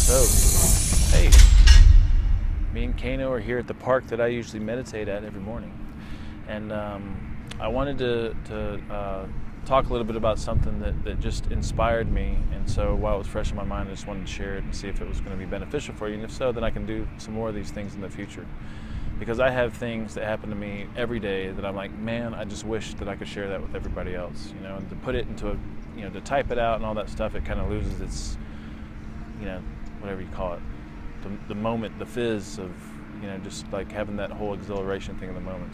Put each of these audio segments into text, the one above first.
So, hey, me and Kano are here at the park that I usually meditate at every morning. And I wanted to talk a little bit about something that just inspired me. And so while it was fresh in my mind, I just wanted to share it and see if it was going to be beneficial for you. And if so, then I can do some more of these things in the future. Because I have things that happen to me every day that I'm like, man, I just wish that I could share that with everybody else. And to put it into a, to type it out and all that stuff, it kind of loses its, whatever you call it, the moment, the fizz of, just like having that whole exhilaration thing in the moment.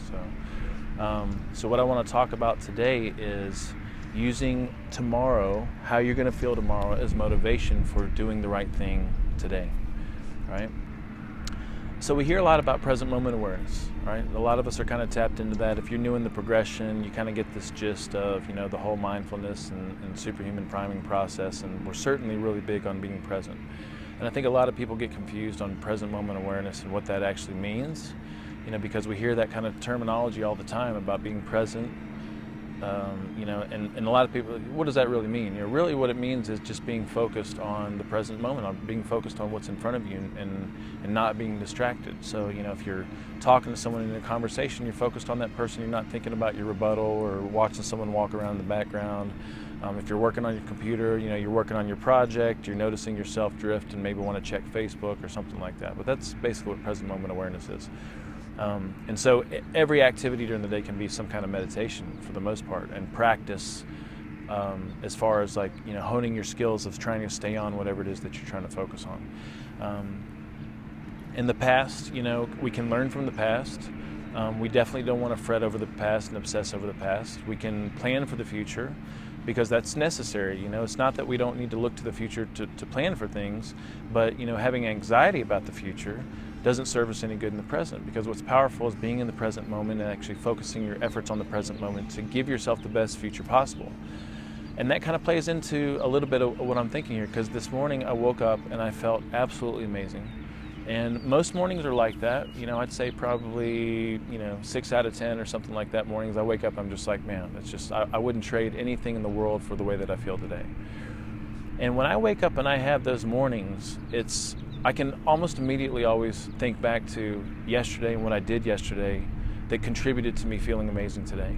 So what I want to talk about today is using tomorrow, how you're going to feel tomorrow, as motivation for doing the right thing today, right? So we hear a lot about present moment awareness, right? A lot of us are kind of tapped into that. If you're new in the progression, you kind of get this gist of, the whole mindfulness and superhuman priming process, and we're certainly really big on being present. And I think a lot of people get confused on present moment awareness and what that actually means, because we hear that kind of terminology all the time about being present, and a lot of people, what does that really mean? Really what it means is just being focused on the present moment, on being focused on what's in front of you and not being distracted. So, if you're talking to someone in a conversation, you're focused on that person, you're not thinking about your rebuttal or watching someone walk around in the background. If you're working on your computer, you're working on your project, you're noticing yourself drift and maybe want to check Facebook or something like that. But that's basically what present moment awareness is. And so every activity during the day can be some kind of meditation for the most part, and practice as far as like, honing your skills of trying to stay on whatever it is that you're trying to focus on. In the past, we can learn from the past. We definitely don't want to fret over the past and obsess over the past. We can plan for the future because that's necessary. It's not that we don't need to look to the future to plan for things, but having anxiety about the future doesn't serve us any good in the present, because what's powerful is being in the present moment and actually focusing your efforts on the present moment to give yourself the best future possible. And that kind of plays into a little bit of what I'm thinking here, because this morning I woke up and I felt absolutely amazing. And most mornings are like that. I'd say probably 6 out of 10 or something like that mornings I wake up, I'm just like, man, it's just, I wouldn't trade anything in the world for the way that I feel today. And when I wake up and I have those mornings, I can almost immediately always think back to yesterday and what I did yesterday that contributed to me feeling amazing today.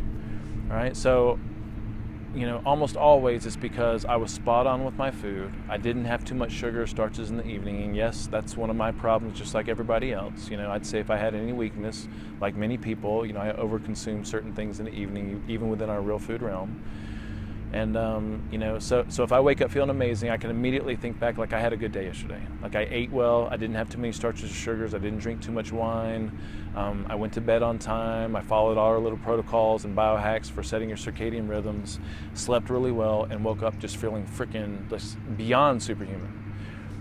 All right, so almost always it's because I was spot on with my food. I didn't have too much sugar or starches in the evening, and yes, that's one of my problems, just like everybody else. I'd say if I had any weakness, like many people, I overconsume certain things in the evening, even within our real food realm. And so if I wake up feeling amazing, I can immediately think back like I had a good day yesterday. Like I ate well, I didn't have too many starches or sugars, I didn't drink too much wine, I went to bed on time, I followed all our little protocols and biohacks for setting your circadian rhythms, slept really well, and woke up just feeling freaking beyond superhuman.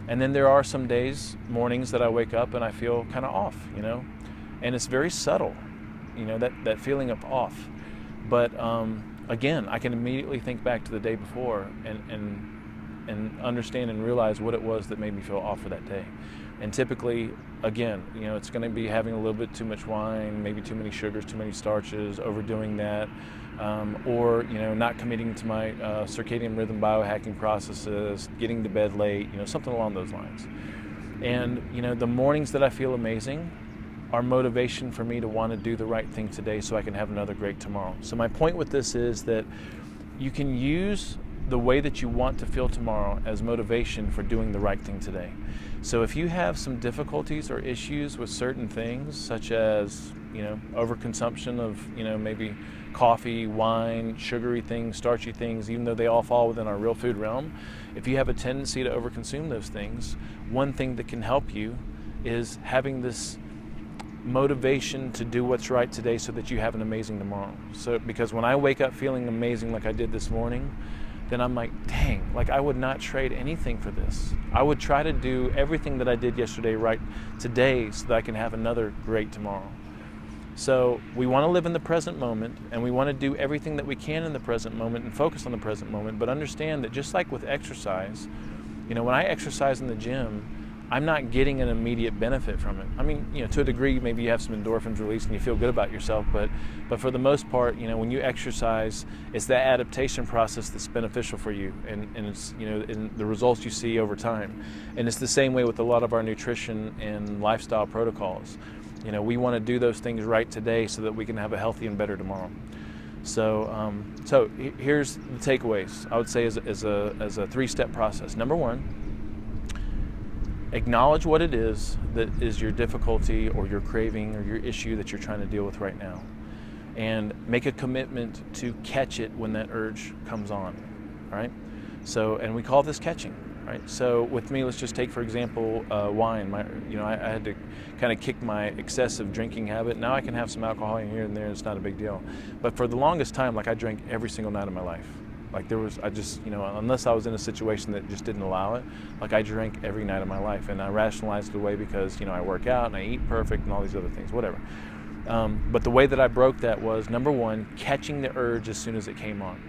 And then there are some days, mornings that I wake up and I feel kind of off, and it's very subtle, that feeling of off. But again, I can immediately think back to the day before and understand and realize what it was that made me feel off for that day. And typically, again, it's going to be having a little bit too much wine, maybe too many sugars, too many starches, overdoing that, or not committing to my circadian rhythm biohacking processes, getting to bed late, something along those lines. And the mornings that I feel amazing are motivation for me to want to do the right thing today so I can have another great tomorrow. So my point with this is that you can use the way that you want to feel tomorrow as motivation for doing the right thing today. So if you have some difficulties or issues with certain things, such as overconsumption of maybe coffee, wine, sugary things, starchy things, even though they all fall within our real food realm, if you have a tendency to overconsume those things, one thing that can help you is having this motivation to do what's right today so that you have an amazing tomorrow. So because when I wake up feeling amazing like I did this morning, then I'm like, dang, like I would not trade anything for this. I would try to do everything that I did yesterday right today so that I can have another great tomorrow. So we want to live in the present moment, and we want to do everything that we can in the present moment and focus on the present moment, but understand that just like with exercise, when I exercise in the gym, I'm not getting an immediate benefit from it. I mean, to a degree, maybe you have some endorphins released and you feel good about yourself, but for the most part, when you exercise, it's that adaptation process that's beneficial for you, and it's, in the results you see over time. And it's the same way with a lot of our nutrition and lifestyle protocols. We want to do those things right today so that we can have a healthy and better tomorrow. So, here's the takeaways. I would say as a three-step process. Number one, acknowledge what it is that is your difficulty or your craving or your issue that you're trying to deal with right now, and make a commitment to catch it when that urge comes on. All right. So, and we call this catching. Right. So with me, let's just take, for example, wine. I had to kind of kick my excessive drinking habit. Now I can have some alcohol in here and there. It's not a big deal. But for the longest time, I drank every single night of my life. Unless I was in a situation that just didn't allow it, I drank every night of my life. And I rationalized it away because, I work out and I eat perfect and all these other things, whatever. But the way that I broke that was, number one, catching the urge as soon as it came on.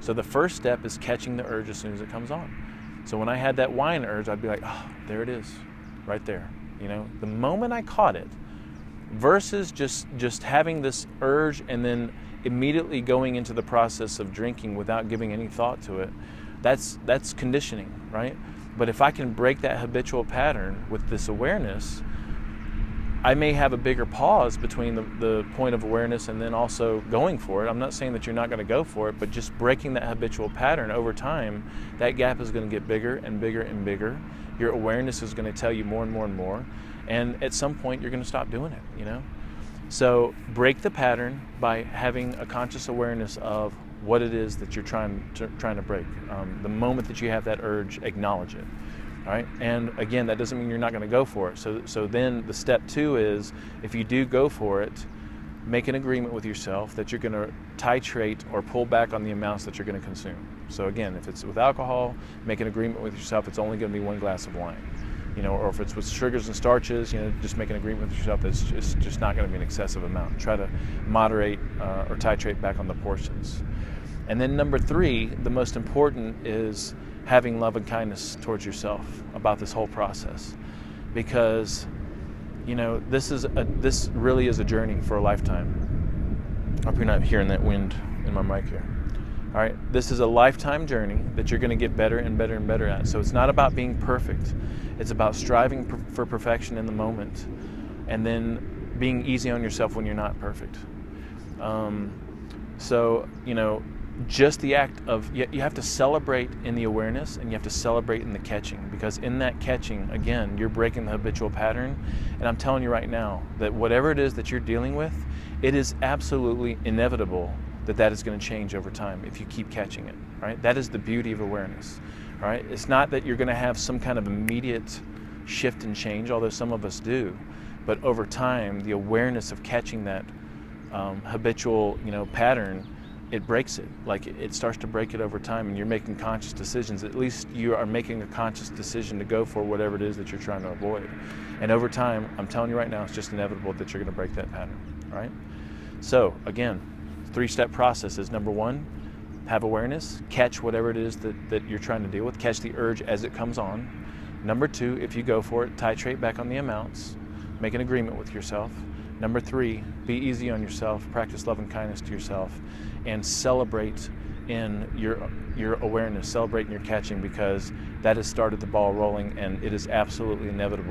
So the first step is catching the urge as soon as it comes on. So when I had that wine urge, I'd be like, oh, there it is, right there. The moment I caught it, versus just having this urge and then immediately going into the process of drinking without giving any thought to it, that's conditioning, right? But if I can break that habitual pattern with this awareness, I may have a bigger pause between the point of awareness and then also going for it. I'm not saying that you're not going to go for it, but just breaking that habitual pattern over time, that gap is going to get bigger and bigger and bigger. Your awareness is going to tell you more and more and more. And at some point, you're going to stop doing it, So break the pattern by having a conscious awareness of what it is that you're trying to break. The moment that you have that urge, acknowledge it. All right, and again, that doesn't mean you're not going to go for it. So then the step two is, if you do go for it, make an agreement with yourself that you're going to titrate or pull back on the amounts that you're going to consume. So again, if it's with alcohol, make an agreement with yourself it's only going to be 1 glass of wine. Or if it's with sugars and starches, just make an agreement with yourself that it's just not going to be an excessive amount. Try to moderate or titrate back on the portions. And then number three, the most important, is having love and kindness towards yourself about this whole process, because this really is a journey for a lifetime. I hope you're not hearing that wind in my mic here. All right, this is a lifetime journey that you're going to get better and better and better at. So it's not about being perfect. It's about striving for perfection in the moment, and then being easy on yourself when you're not perfect. Just the act of, you have to celebrate in the awareness and you have to celebrate in the catching, because in that catching, again, you're breaking the habitual pattern. And I'm telling you right now that whatever it is that you're dealing with, it is absolutely inevitable that is going to change over time if you keep catching it, right? That is the beauty of awareness, right? It's not that you're going to have some kind of immediate shift and change, although some of us do, but over time, the awareness of catching that habitual, pattern, it breaks it. It starts to break it over time, and you're making conscious decisions. At least you are making a conscious decision to go for whatever it is that you're trying to avoid. And over time, I'm telling you right now, it's just inevitable that you're going to break that pattern, right? So again, three-step process is, number one, have awareness, catch whatever it is that you're trying to deal with, catch the urge as it comes on. Number two, if you go for it, titrate back on the amounts, make an agreement with yourself. Number three, be easy on yourself, practice love and kindness to yourself, and celebrate in your awareness, celebrate in your catching, because that has started the ball rolling, and it is absolutely inevitable